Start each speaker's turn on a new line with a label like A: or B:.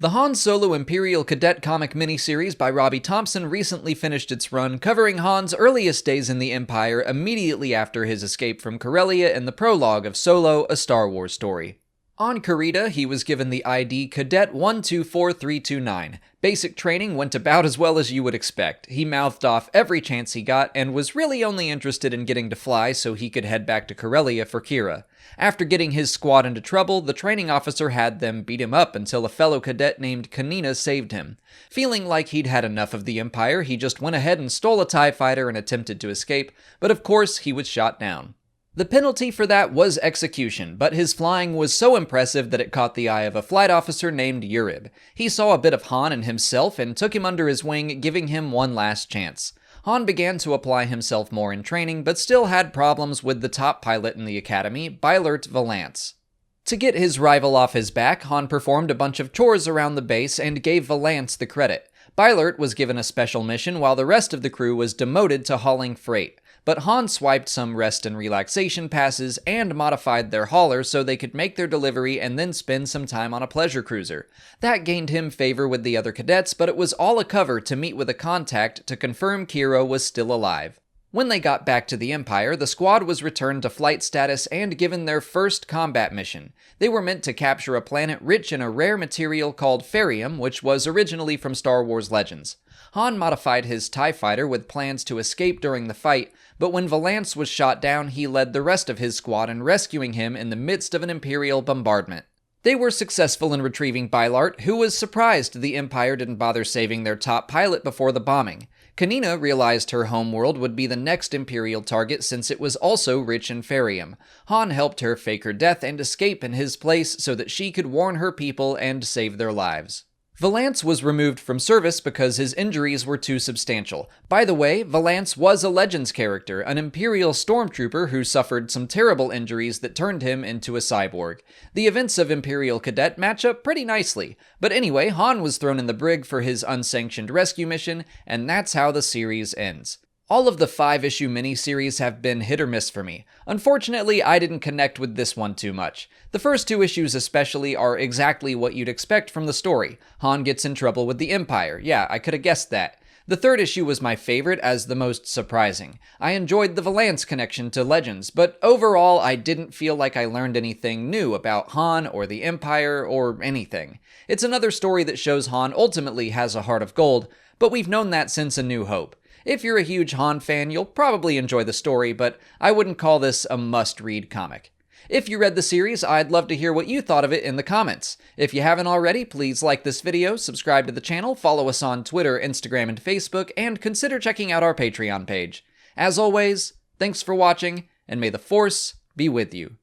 A: The Han Solo Imperial Cadet comic miniseries by Robbie Thompson recently finished its run, covering Han's earliest days in the Empire immediately after his escape from Corellia and the prologue of Solo, a Star Wars story. On Karita, he was given the ID Cadet 124329. Basic training went about as well as you would expect. He mouthed off every chance he got, and was really only interested in getting to fly so he could head back to Corellia for Kira. After getting his squad into trouble, the training officer had them beat him up until a fellow cadet named Kanina saved him. Feeling like he'd had enough of the Empire, he just went ahead and stole a TIE fighter and attempted to escape, but of course he was shot down. The penalty for that was execution, but his flying was so impressive that it caught the eye of a flight officer named Urib. He saw a bit of Han in himself and took him under his wing, giving him one last chance. Han began to apply himself more in training, but still had problems with the top pilot in the academy, Bylert Valance. To get his rival off his back, Han performed a bunch of chores around the base and gave Valance the credit. Bylert was given a special mission while the rest of the crew was demoted to hauling freight. But Han swiped some rest and relaxation passes and modified their hauler so they could make their delivery and then spend some time on a pleasure cruiser. That gained him favor with the other cadets, but it was all a cover to meet with a contact to confirm Kira was still alive. When they got back to the Empire, the squad was returned to flight status and given their first combat mission. They were meant to capture a planet rich in a rare material called Ferium, which was originally from Star Wars Legends. Han modified his TIE fighter with plans to escape during the fight, but when Valance was shot down, he led the rest of his squad in rescuing him in the midst of an Imperial bombardment. They were successful in retrieving Bylart, who was surprised the Empire didn't bother saving their top pilot before the bombing. Kanina realized her homeworld would be the next Imperial target since it was also rich in Ferium. Han helped her fake her death and escape in his place so that she could warn her people and save their lives. Valance was removed from service because his injuries were too substantial. By the way, Valance was a Legends character, an Imperial stormtrooper who suffered some terrible injuries that turned him into a cyborg. The events of Imperial Cadet match up pretty nicely. But anyway, Han was thrown in the brig for his unsanctioned rescue mission, and that's how the series ends. All of the 5-issue miniseries have been hit or miss for me. Unfortunately, I didn't connect with this one too much. The first 2 issues especially are exactly what you'd expect from the story. Han gets in trouble with the Empire. Yeah, I could have guessed that. The 3rd issue was my favorite as the most surprising. I enjoyed the Valance connection to Legends, but overall I didn't feel like I learned anything new about Han or the Empire or anything. It's another story that shows Han ultimately has a heart of gold, but we've known that since A New Hope. If you're a huge Han fan, you'll probably enjoy the story, but I wouldn't call this a must-read comic. If you read the series, I'd love to hear what you thought of it in the comments. If you haven't already, please like this video, subscribe to the channel, follow us on Twitter, Instagram, and Facebook, and consider checking out our Patreon page. As always, thanks for watching, and may the Force be with you.